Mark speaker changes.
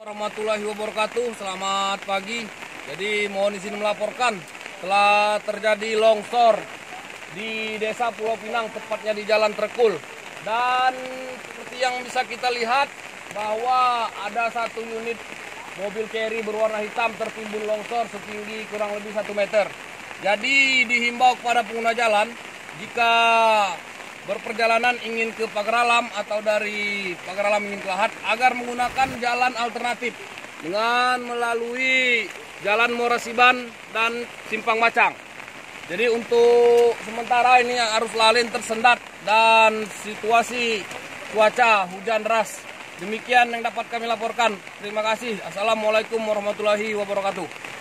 Speaker 1: Warahmatullahi wabarakatuh. Selamat pagi. Jadi mohon izin melaporkan telah terjadi longsor di Desa Pulau Pinang, tepatnya di Jalan Trekul. Dan seperti yang bisa kita lihat bahwa ada satu unit mobil carry berwarna hitam tertimbun longsor setinggi kurang lebih 1 meter. Jadi dihimbau kepada pengguna jalan, jika berperjalanan ingin ke Pagar Alam atau dari Pagar Alam ingin ke Lahat, agar menggunakan jalan alternatif dengan melalui Jalan Morasiban dan Simpang Macang. Jadi untuk sementara ini arus lalu lintas tersendat dan situasi cuaca hujan deras. Demikian yang dapat kami laporkan. Terima kasih. Assalamualaikum warahmatullahi wabarakatuh.